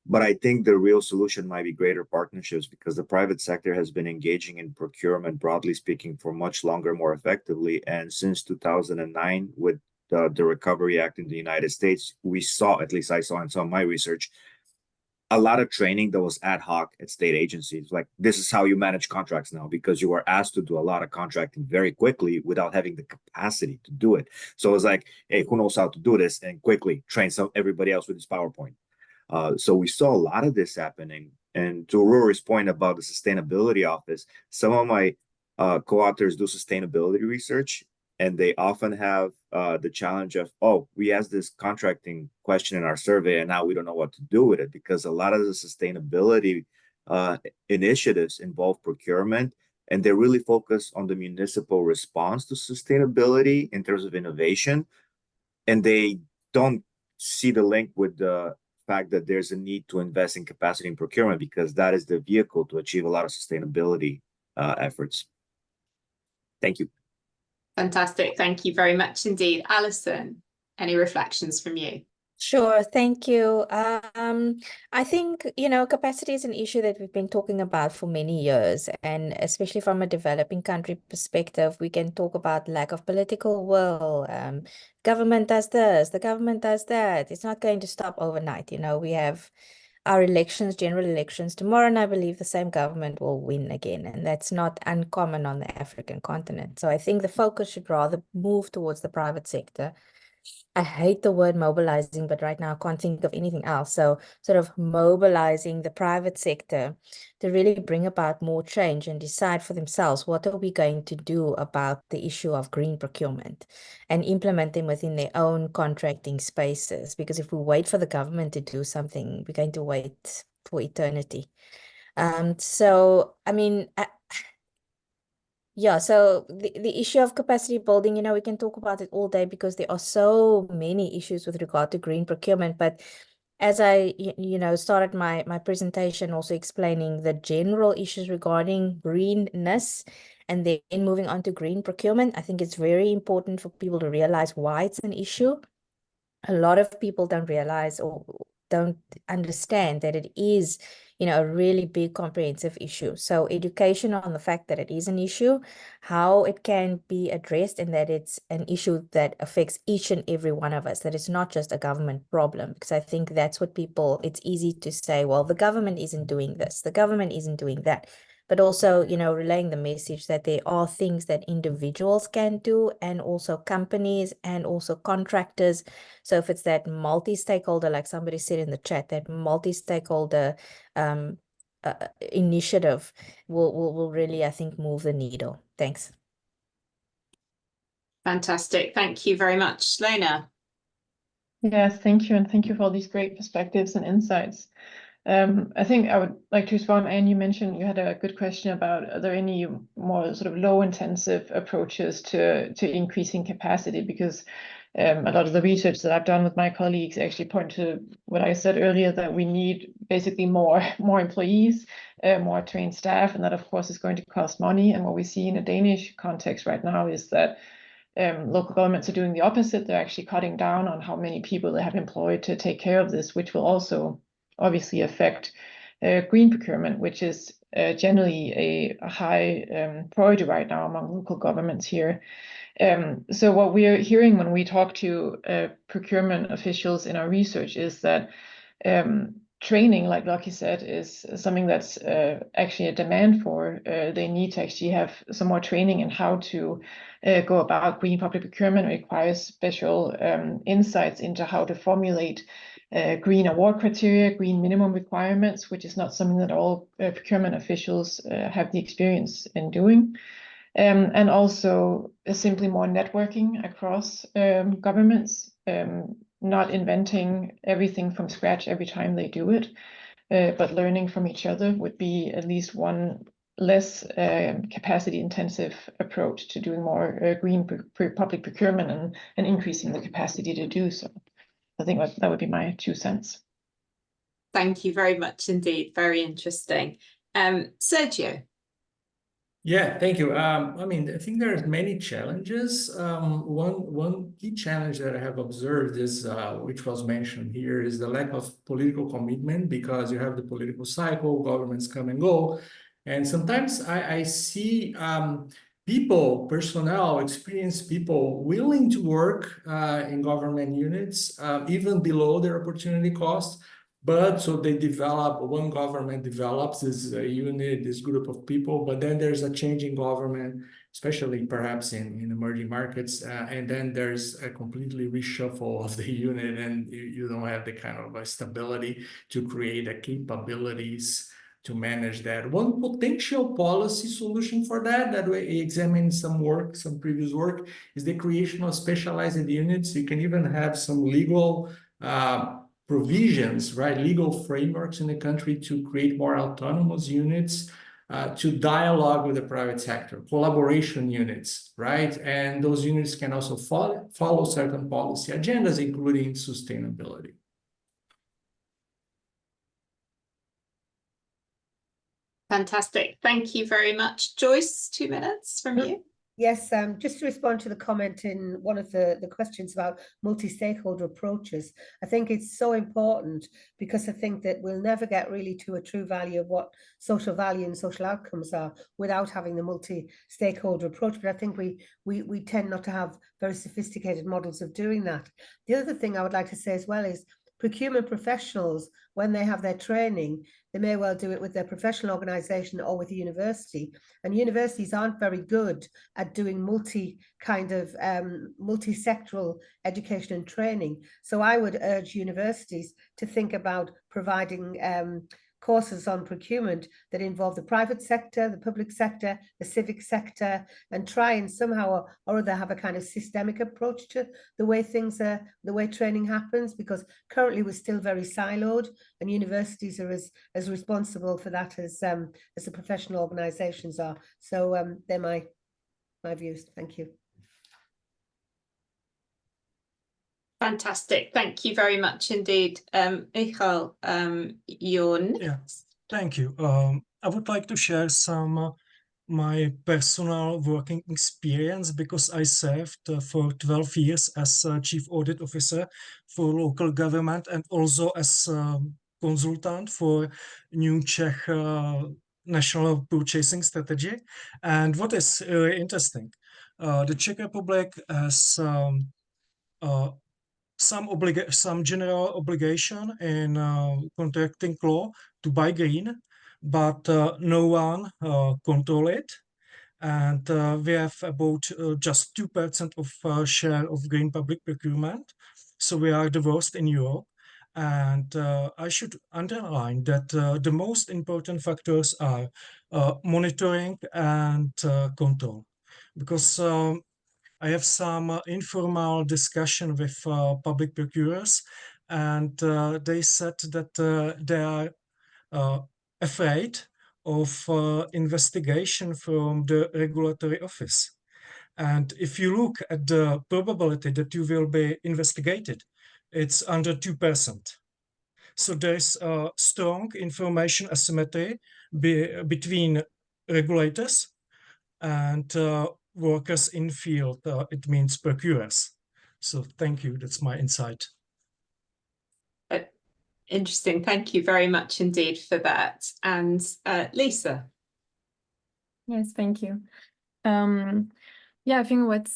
But I think the real solution might be greater partnerships, because the private sector has been engaging in procurement, broadly speaking, for much longer, more effectively. And since 2009, with the Recovery Act in the United States, we saw, at least I saw in some of my research, a lot of training that was ad hoc at state agencies. Like, this is how you manage contracts now, because you are asked to do a lot of contracting very quickly without having the capacity to do it. So it's like, hey, who knows how to do this? And quickly train everybody else with this PowerPoint. So we saw a lot of this happening. And to Rory's point about the sustainability office, some of my co-authors do sustainability research, and they often have the challenge of, oh, we asked this contracting question in our survey, and now we don't know what to do with it, because a lot of the sustainability initiatives involve procurement, and they really focus on the municipal response to sustainability in terms of innovation, and they don't see the link with the fact that there's a need to invest in capacity in procurement, because that is the vehicle to achieve a lot of sustainability efforts. Thank you. Fantastic. Thank you very much indeed. Alison, any reflections from you? Sure, thank you. I think, capacity is an issue that we've been talking about for many years, and especially from a developing country perspective, we can talk about lack of political will. Government does this, the government does that. It's not going to stop overnight. We have our elections, general elections tomorrow, and I believe the same government will win again, and that's not uncommon on the African continent. So I think the focus should rather move towards the private sector. I hate the word mobilizing, but right now I can't think of anything else. So sort of mobilizing the private sector to really bring about more change and decide for themselves, what are we going to do about the issue of green procurement, and implement them within their own contracting spaces. Because if we wait for the government to do something, we're going to wait for eternity. So, I mean, yeah, so the issue of capacity building, we can talk about it all day, because there are so many issues with regard to green procurement. But as I, started my presentation also explaining the general issues regarding greenness, and then moving on to green procurement, I think it's very important for people to realize why it's an issue. A lot of people don't realize or don't understand that it is, a really big comprehensive issue. So education on the fact that it is an issue, how it can be addressed, and that it's an issue that affects each and every one of us, that it's not just a government problem. Because I think that's what it's easy to say, well, the government isn't doing this, the government isn't doing that. But also, relaying the message that there are things that individuals can do, and also companies, and also contractors. So if it's that multi-stakeholder, like somebody said in the chat, that multi-stakeholder initiative will really, I think, move the needle. Thanks. Fantastic. Thank you very much. Lena. Yes, thank you. And thank you for all these great perspectives and insights. I think I would like to respond. Anne, you mentioned you had a good question about, are there any more sort of low intensive approaches to increasing capacity? Because a lot of the research that I've done with my colleagues actually point to what I said earlier, that we need basically more employees, more trained staff, and that of course is going to cost money. And what we see in a Danish context right now is that local governments are doing the opposite. They're actually cutting down on how many people they have employed to take care of this, which will also obviously affect green procurement, which is generally a high priority right now among local governments here. So what we are hearing when we talk to procurement officials in our research is that training, like Lucky said, is something that's actually a demand for. They need to actually have some more training in how to go about green public procurement. It requires special insights into how to formulate green award criteria, green minimum requirements, which is not something that all procurement officials have the experience in doing. And also simply more networking across governments, not inventing everything from scratch every time they do it, but learning from each other would be at least one less capacity-intensive approach to doing more green public procurement and increasing the capacity to do so. I think that would be my 2 cents. Thank you very much indeed. Very interesting. Sergio. Yeah, thank you. I mean, I think there's many challenges. One key challenge that I have observed is, which was mentioned here, is the lack of political commitment, because you have the political cycle, governments come and go. And sometimes I see people, personnel, experienced people willing to work in government units, even below their opportunity cost. But so they develop, one government develops this unit, this group of people, but then there's a change in government, especially perhaps in emerging markets, and then there's a completely reshuffle of the unit, and you don't have the kind of stability to create the capabilities to manage that. One potential policy solution for that we examined some previous work, is the creation of specialized units. You can even have some legal provisions, right, legal frameworks in the country to create more autonomous units, to dialogue with the private sector, collaboration units, right? And those units can also follow certain policy agendas, including sustainability. Fantastic. Thank you very much. Joyce, 2 minutes from you. Yes, just to respond to the comment in one of the questions about multi-stakeholder approaches, I think it's so important, because I think that we'll never get really to a true value of what social value and social outcomes are without having the multi-stakeholder approach. But I think we tend not to have very sophisticated models of doing that. The other thing I would like to say as well is procurement professionals, when they have their training, they may well do it with their professional organization or with a university. And universities aren't very good at doing multi-sectoral education and training. So I would urge universities to think about providing courses on procurement that involve the private sector, the public sector, the civic sector, and try and somehow or other have a kind of systemic approach to the way the way training happens, because currently we're still very siloed, and universities are as responsible for that as the professional organizations are. So they're my views. Thank you. Fantastic. Thank you very much indeed. Michal, you're next. Yeah, thank you. I would like to share some my personal working experience, because I served for 12 years as Chief Audit Officer for local government, and also as consultant for new Czech national purchasing strategy. And what is really interesting, the Czech Republic has some general obligation in contracting law to buy green, but no one control it. And we have about just 2% of share of green public procurement. So we are the worst in Europe. And I should underline that the most important factors are monitoring and control. Because I have some informal discussion with public procurers, and they said that they are afraid of investigation from the regulatory office. And if you look at the probability that you will be investigated, it's under 2%. So there's a strong information asymmetry between regulators and workers in field. It means procurers. So thank you. That's my insight. Interesting. Thank you very much indeed for that. And Lisa. Yes, thank you. Yeah, I think what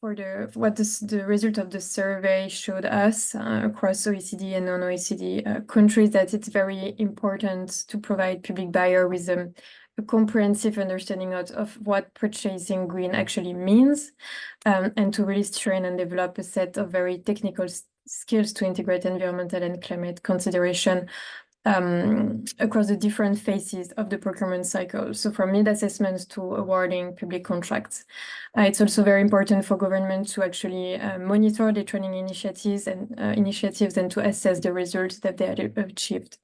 the result of the survey showed us across OECD and non-OECD countries, that it's very important to provide public buyer with a comprehensive understanding of what purchasing green actually means, and to really train and develop a set of very technical skills to integrate environmental and climate consideration across the different phases of the procurement cycle. So from need assessments to awarding public contracts. It's also very important for government to actually monitor the training initiatives and to assess the results that they had achieved.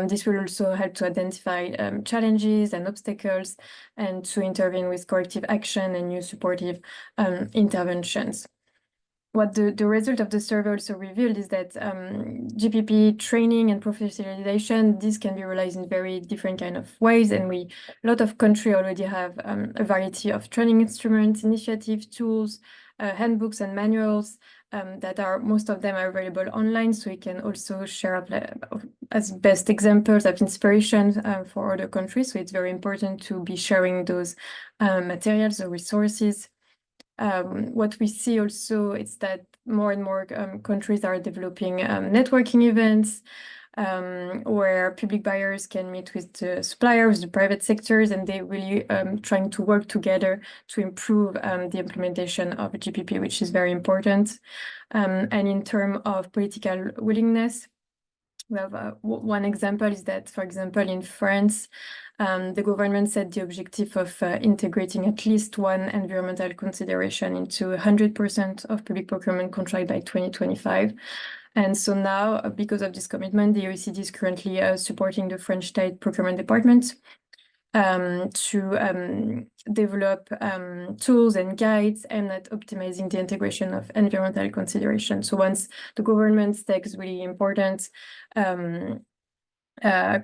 This will also help to identify challenges and obstacles and to intervene with corrective action and new supportive interventions. What the result of the survey also revealed is that GPP training and professionalization, this can be realized in very different kind of ways. And a lot of countries already have a variety of training instruments, initiatives, tools, handbooks and manuals that most of them are available online. So we can also share as best examples of inspiration for other countries. So it's very important to be sharing those materials or resources. What we see also is that more and more countries are developing networking events where public buyers can meet with the suppliers, the private sectors, and they really trying to work together to improve the implementation of GPP, which is very important. And in terms of political willingness, we have one example is that, for example, in France, the government set the objective of integrating at least one environmental consideration into 100% of public procurement contract by 2025. And so now, because of this commitment, the OECD is currently supporting the French State Procurement Department to develop tools and guides aimed at optimizing the integration of environmental considerations. So once the government takes really important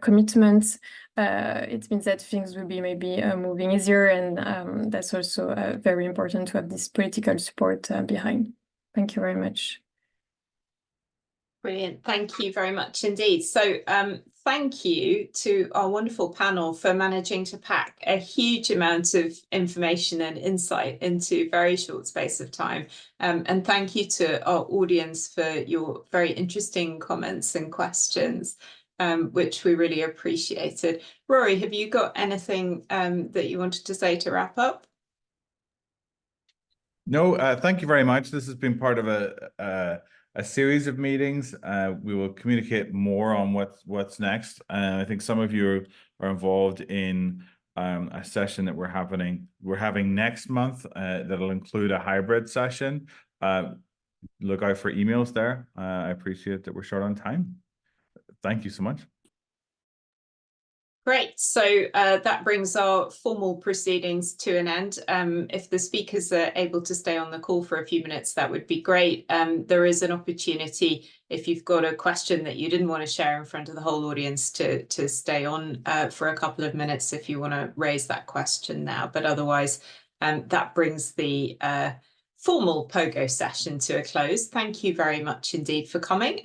commitments, it means that things will be maybe moving easier, and that's also very important to have this political support behind. Thank you very much. Brilliant. Thank you very much indeed. So thank you to our wonderful panel for managing to pack a huge amount of information and insight into a very short space of time. And thank you to our audience for your very interesting comments and questions, which we really appreciated. Rory, have you got anything that you wanted to say to wrap up? No, thank you very much. This has been part of a series of meetings. We will communicate more on what's next. I think some of you are involved in a session that we're having next month that'll include a hybrid session. Look out for emails there. I appreciate that we're short on time. Thank you so much. Great. So that brings our formal proceedings to an end. If the speakers are able to stay on the call for a few minutes, that would be great. There is an opportunity, if you've got a question that you didn't want to share in front of the whole audience, to stay on for a couple of minutes if you want to raise that question now. But otherwise, that brings the formal POGO session to a close. Thank you very much indeed for coming.